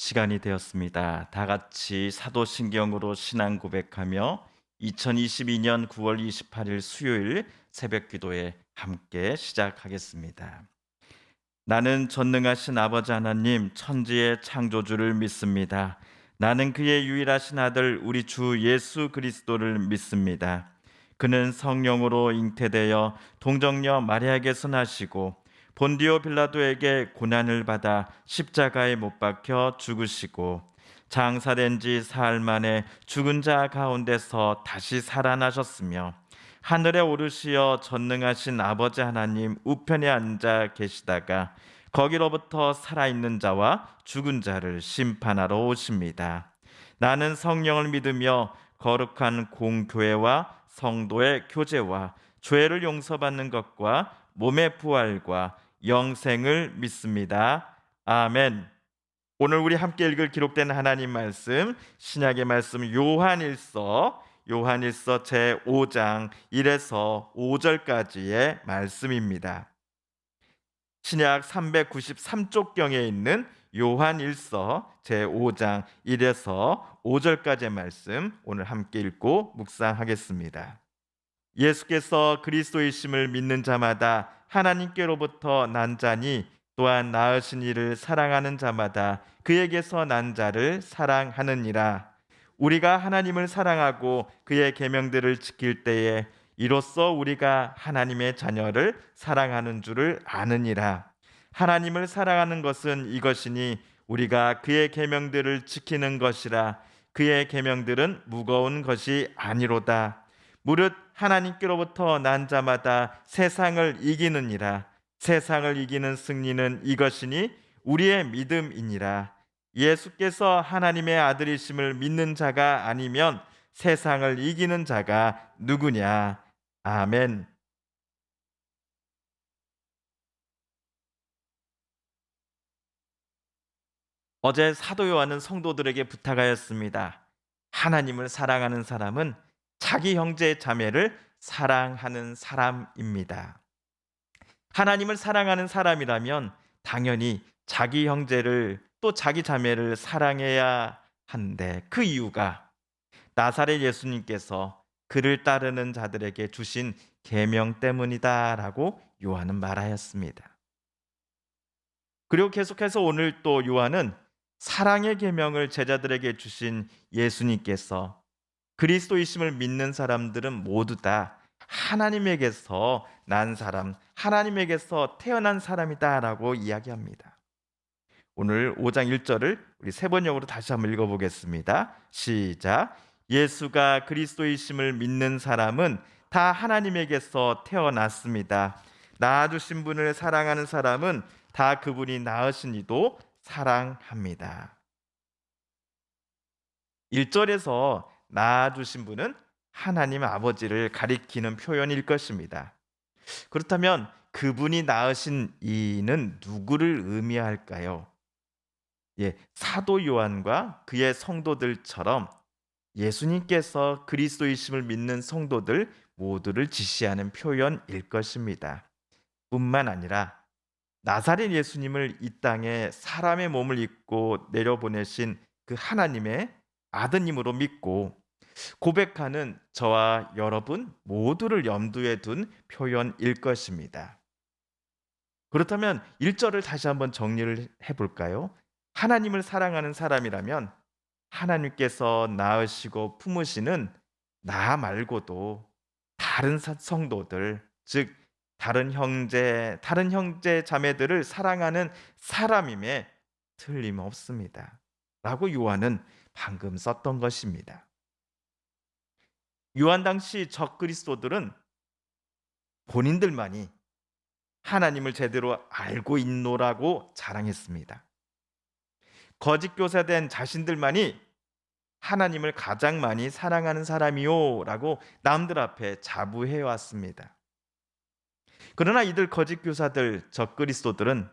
시간이 되었습니다. 다 같이 사도신경으로 신앙 고백하며 2022년 9월 28일 수요일 새벽 기도에 함께 시작하겠습니다. 나는 전능하신 아버지 하나님 천지의 창조주를 믿습니다. 나는 그의 유일하신 아들 우리 주 예수 그리스도를 믿습니다. 그는 성령으로 잉태되어 동정녀 마리아에게서 나시고 본디오 빌라도에게 고난을 받아 십자가에 못 박혀 죽으시고 장사된 지 사흘 만에 죽은 자 가운데서 다시 살아나셨으며 하늘에 오르시어 전능하신 아버지 하나님 우편에 앉아 계시다가 거기로부터 살아있는 자와 죽은 자를 심판하러 오십니다. 나는 성령을 믿으며 거룩한 공교회와 성도의 교제와 죄를 용서받는 것과 몸의 부활과 영생을 믿습니다. 아멘. 오늘 우리 함께 읽을 기록된 하나님 말씀 신약의 말씀 요한일서 제5장 1에서 5절까지의 말씀입니다. 신약 393쪽경에 있는 요한일서 제5장 1에서 5절까지의 말씀 오늘 함께 읽고 묵상하겠습니다. 예수께서 그리스도이심을 믿는 자마다 하나님께로부터 난 자니 또한 낳으신 이를 사랑하는 자마다 그에게서 난 자를 사랑하느니라. 우리가 하나님을 사랑하고 그의 계명들을 지킬 때에 이로써 우리가 하나님의 자녀를 사랑하는 줄을 아느니라. 하나님을 사랑하는 것은 이것이니 우리가 그의 계명들을 지키는 것이라. 그의 계명들은 무거운 것이 아니로다. 무릇 하나님께로부터 난 자마다 세상을 이기느니라. 세상을 이기는 승리는 이것이니 우리의 믿음이니라. 예수께서 하나님의 아들이심을 믿는 자가 아니면 세상을 이기는 자가 누구냐? 아멘. 어제 사도 요한은 성도들에게 부탁하였습니다. 하나님을 사랑하는 사람은 자기 형제 자매를 사랑하는 사람입니다. 하나님을 사랑하는 사람이라면 당연히 자기 형제를 또 자기 자매를 사랑해야 하는데 그 이유가 나사렛 예수님께서 그를 따르는 자들에게 주신 계명 때문이다라고 요한은 말하였습니다. 그리고 계속해서 오늘 또 요한은 사랑의 계명을 제자들에게 주신 예수님께서 그리스도이심을 믿는 사람들은 모두 다 하나님에게서 난 사람, 하나님에게서 태어난 사람이다라고 이야기합니다. 오늘 5장 1절을 우리 세 번역으로 다시 한번 읽어보겠습니다. 시작. 예수가 그리스도이심을 믿는 사람은 다 하나님에게서 태어났습니다. 낳아주신 분을 사랑하는 사람은 다 그분이 낳으신 이도 사랑합니다. 1절에서 낳아주신 분은 하나님 아버지를 가리키는 표현일 것입니다. 그렇다면 그분이 낳으신 이는 누구를 의미할까요? 사도 요한과 그의 성도들처럼 예수님께서 그리스도이심을 믿는 성도들 모두를 지시하는 표현일 것입니다. 뿐만 아니라 나사렛 예수님을 이 땅에 사람의 몸을 입고 내려보내신 그 하나님의 아드님으로 믿고 고백하는 저와 여러분 모두를 염두에 둔 표현일 것입니다. 그렇다면 1절을 다시 한번 정리를 해볼까요? 하나님을 사랑하는 사람이라면 하나님께서 낳으시고 품으시는 나 말고도 다른 성도들, 즉 다른 형제 자매들을 사랑하는 사람임에 틀림없습니다. 라고 요한은 방금 썼던 것입니다. 요한 당시 적그리스도들은 본인들만이 하나님을 제대로 알고 있노라고 자랑했습니다. 거짓 교사된 자신들만이 하나님을 가장 많이 사랑하는 사람이요라고 남들 앞에 자부해 왔습니다. 그러나 이들 거짓 교사들 적그리스도들은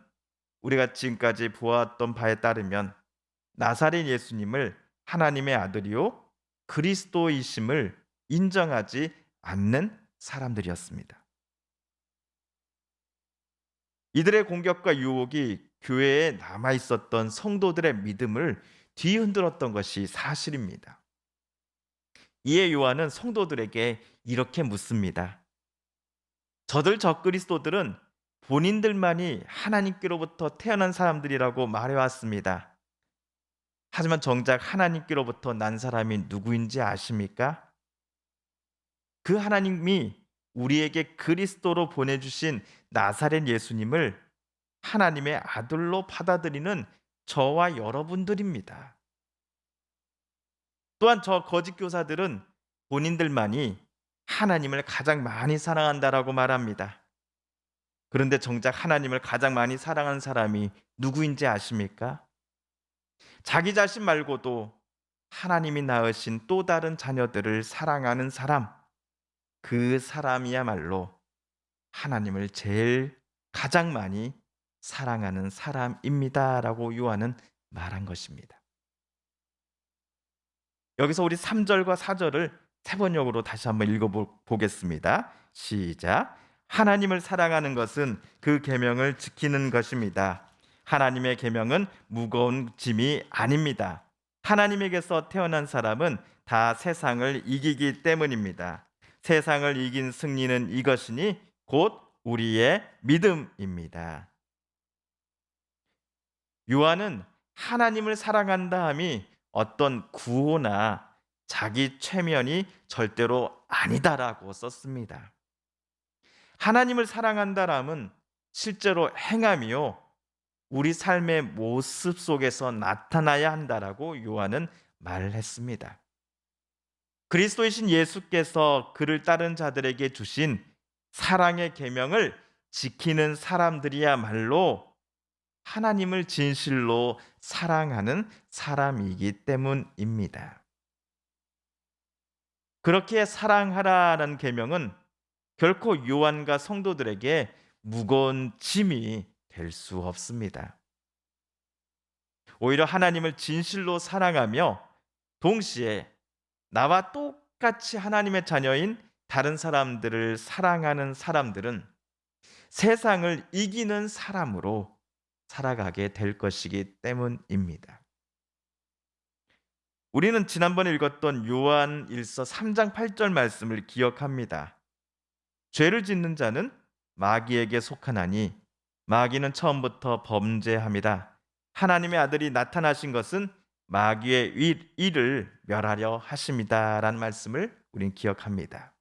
우리가 지금까지 보았던 바에 따르면 나사렛 예수님을 하나님의 아들이요 그리스도이심을 인정하지 않는 사람들이었습니다. 이들의 공격과 유혹이 교회에 남아 있었던 성도들의 믿음을 뒤흔들었던 것이 사실입니다. 이에 요한은 성도들에게 이렇게 묻습니다. 저들 적그리스도들은 본인들만이 하나님께로부터 태어난 사람들이라고 말해왔습니다. 하지만 정작 하나님께로부터 난 사람이 누구인지 아십니까? 그 하나님이 우리에게 그리스도로 보내주신 나사렛 예수님을 하나님의 아들로 받아들이는 저와 여러분들입니다. 또한 저 거짓 교사들은 본인들만이 하나님을 가장 많이 사랑한다라고 말합니다. 그런데 정작 하나님을 가장 많이 사랑하는 사람이 누구인지 아십니까? 자기 자신 말고도 하나님이 낳으신 또 다른 자녀들을 사랑하는 사람, 그 사람이야말로 하나님을 제일 가장 많이 사랑하는 사람입니다라고 요한은 말한 것입니다. 여기서 우리 3절과 4절을 세 번역으로 다시 한번 읽어보겠습니다. 시작. 하나님을 사랑하는 것은 그 계명을 지키는 것입니다. 하나님의 계명은 무거운 짐이 아닙니다. 하나님에게서 태어난 사람은 다 세상을 이기기 때문입니다. 세상을 이긴 승리는 이것이니 곧 우리의 믿음입니다. 요한은 하나님을 사랑한다 함이 어떤 구호나 자기 최면이 절대로 아니다라고 썼습니다. 하나님을 사랑한다람은 실제로 행함이요, 우리 삶의 모습 속에서 나타나야 한다라고 요한은 말을 했습니다. 그리스도이신 예수께서 그를 따른 자들에게 주신 사랑의 계명을 지키는 사람들이야말로 하나님을 진실로 사랑하는 사람이기 때문입니다. 그렇게 사랑하라는 계명은 결코 요한과 성도들에게 무거운 짐이 될 수 없습니다. 오히려 하나님을 진실로 사랑하며 동시에 나와 똑같이 하나님의 자녀인 다른 사람들을 사랑하는 사람들은 세상을 이기는 사람으로 살아가게 될 것이기 때문입니다. 우리는 지난번에 읽었던 요한일서 3장 8절 말씀을 기억합니다. 죄를 짓는 자는 마귀에게 속하나니 마귀는 처음부터 범죄함이다. 하나님의 아들이 나타나신 것은 마귀의 일을 멸하려 하심이다 라는 말씀을 우린 기억합니다.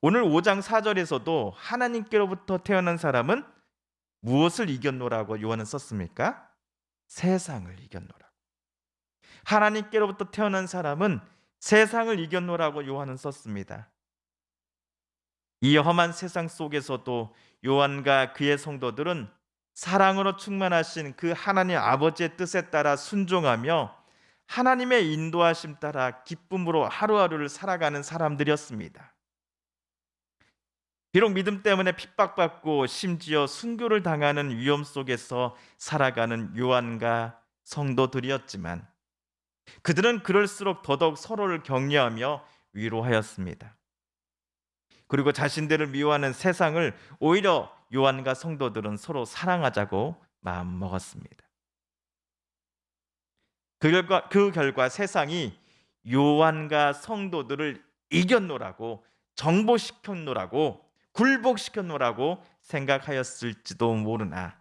오늘 5장 4절에서도 하나님께로부터 태어난 사람은 무엇을 이겼노라고 요한은 썼습니까? 세상을 이겼노라. 하나님께로부터 태어난 사람은 세상을 이겼노라고 요한은 썼습니다. 이 험한 세상 속에서도 요한과 그의 성도들은 사랑으로 충만하신 그 하나님 아버지의 뜻에 따라 순종하며 하나님의 인도하심 따라 기쁨으로 하루하루를 살아가는 사람들이었습니다. 비록 믿음 때문에 핍박받고 심지어 순교를 당하는 위험 속에서 살아가는 요한과 성도들이었지만 그들은 그럴수록 더더욱 서로를 격려하며 위로하였습니다. 그리고 자신들을 미워하는 세상을 오히려 요한과 성도들은 서로 사랑하자고 마음먹었습니다. 그 결과 세상이 요한과 성도들을 이겼노라고, 정복시켰노라고, 굴복시켰노라고 생각하였을지도 모르나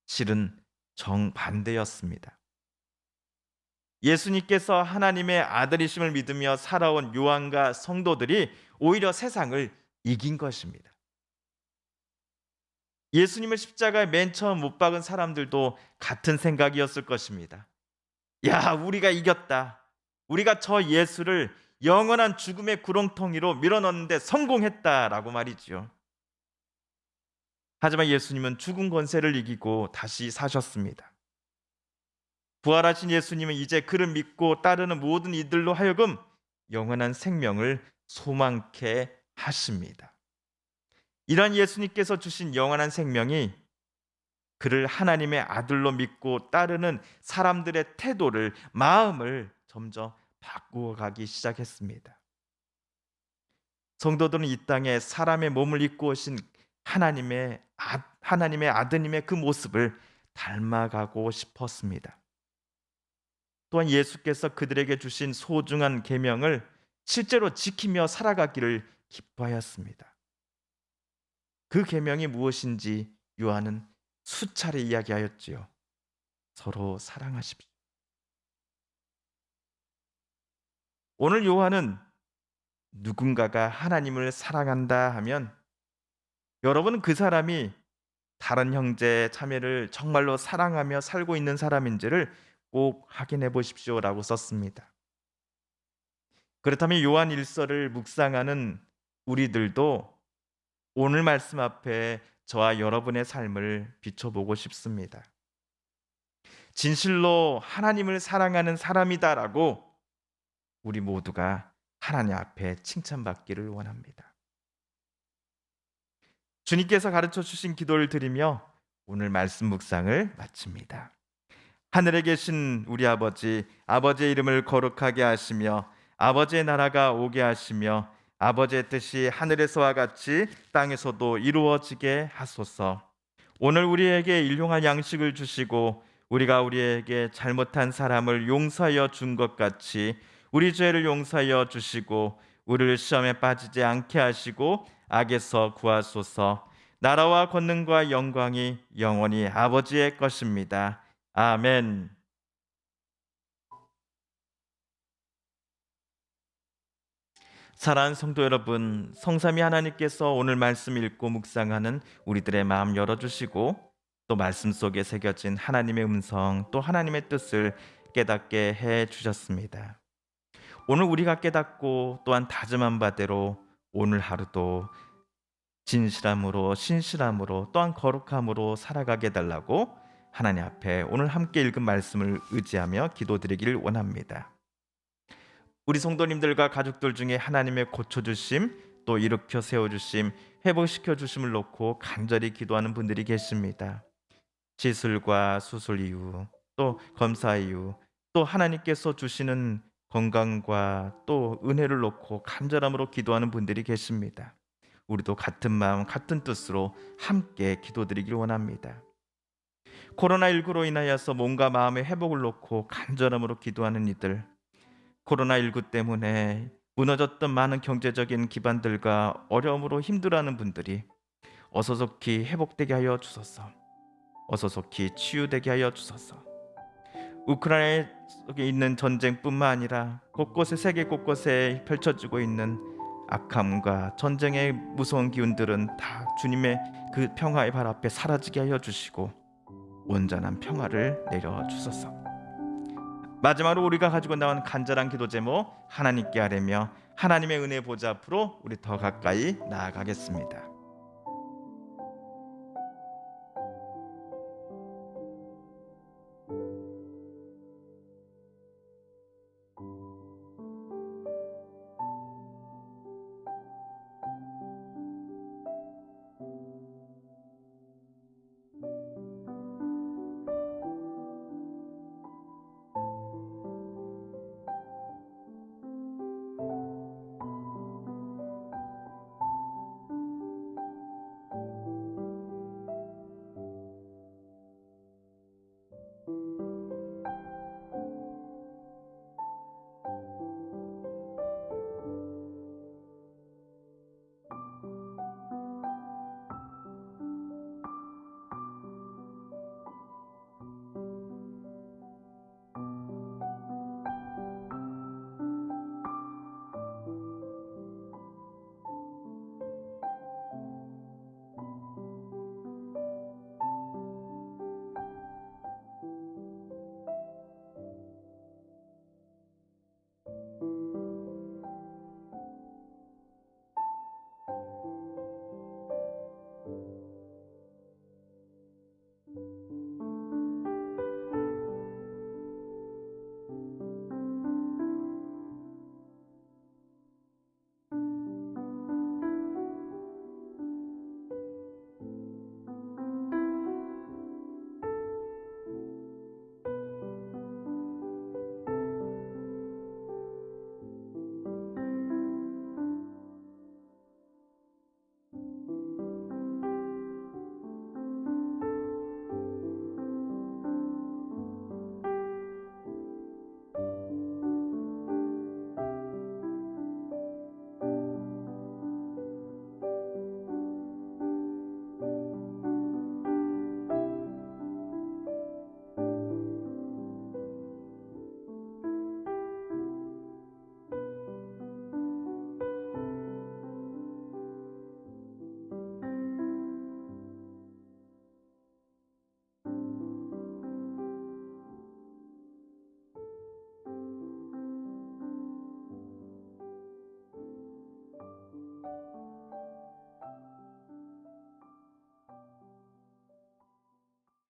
실은 정반대였습니다. 예수님께서 하나님의 아들이심을 믿으며 살아온 요한과 성도들이 오히려 세상을 이긴 것입니다. 예수님을 십자가에 맨 처음 못 박은 사람들도 같은 생각이었을 것입니다. 야, 우리가 이겼다. 우리가 저 예수를 영원한 죽음의 구렁텅이로 밀어넣는데 성공했다라고 말이지요. 하지만 예수님은 죽은 권세를 이기고 다시 사셨습니다. 부활하신 예수님은 이제 그를 믿고 따르는 모든 이들로 하여금 영원한 생명을 소망케 하십니다. 이런 예수님께서 주신 영원한 생명이 그를 하나님의 아들로 믿고 따르는 사람들의 태도를, 마음을 점점 바꾸어 가기 시작했습니다. 성도들은 이 땅에 사람의 몸을 입고 오신 하나님의 하나님의 아드님의 그 모습을 닮아가고 싶었습니다. 또한 예수께서 그들에게 주신 소중한 계명을 실제로 지키며 살아가기를 기뻐하였습니다. 그 계명이 무엇인지 요한은 수차례 이야기하였지요. 서로 사랑하십시오. 오늘 요한은 누군가가 하나님을 사랑한다 하면 여러분은 그 사람이 다른 형제 자매를 정말로 사랑하며 살고 있는 사람인지를 꼭 확인해 보십시오라고 썼습니다. 그렇다면 요한 일서를 묵상하는 우리들도 오늘 말씀 앞에 저와 여러분의 삶을 비춰보고 싶습니다. 진실로 하나님을 사랑하는 사람이다라고 우리 모두가 하나님 앞에 칭찬받기를 원합니다. 주님께서 가르쳐 주신 기도를 드리며 오늘 말씀 묵상을 마칩니다. 하늘에 계신 우리 아버지, 아버지의 이름을 거룩하게 하시며 아버지의 나라가 오게 하시며 아버지의 뜻이 하늘에서와 같이 땅에서도 이루어지게 하소서. 오늘 우리에게 일용할 양식을 주시고 우리가 우리에게 잘못한 사람을 용서하여 준 것 같이 우리 죄를 용서하여 주시고 우리를 시험에 빠지지 않게 하시고 악에서 구하소서. 나라와 권능과 영광이 영원히 아버지의 것입니다. 아멘. 사랑하는 성도 여러분, 성삼위 하나님께서 오늘 말씀 읽고 묵상하는 우리들의 마음 열어주시고 또 말씀 속에 새겨진 하나님의 음성 또 하나님의 뜻을 깨닫게 해 주셨습니다. 오늘 우리가 깨닫고 또한 다짐한 바대로 오늘 하루도 진실함으로 신실함으로 또한 거룩함으로 살아가게 해달라고 하나님 앞에 오늘 함께 읽은 말씀을 의지하며 기도드리기를 원합니다. 우리 성도님들과 가족들 중에 하나님의 고쳐주심 또 일으켜 세워주심 회복시켜 주심을 놓고 간절히 기도하는 분들이 계십니다. 시술과 수술 이후 또 검사 이후 또 하나님께서 주시는 건강과 또 은혜를 놓고 간절함으로 기도하는 분들이 계십니다. 우리도 같은 마음 같은 뜻으로 함께 기도드리길 원합니다. 코로나19로 인하여서 몸과 마음의 회복을 놓고 간절함으로 기도하는 이들, 코로나19 때문에 무너졌던 많은 경제적인 기반들과 어려움으로 힘들어하는 분들이 어서 속히 회복되게 하여 주소서. 어서 속히 치유되게 하여 주소서. 우크라이나 속에 있는 전쟁뿐만 아니라 곳곳에 세계 곳곳에 펼쳐지고 있는 악함과 전쟁의 무서운 기운들은 다 주님의 그 평화의 발 앞에 사라지게 하여 주시고 온전한 평화를 내려 주소서. 마지막으로 우리가 가지고 나온 간절한 기도 제목 하나님께 아뢰며 하나님의 은혜 보좌 앞으로 우리 더 가까이 나아가겠습니다.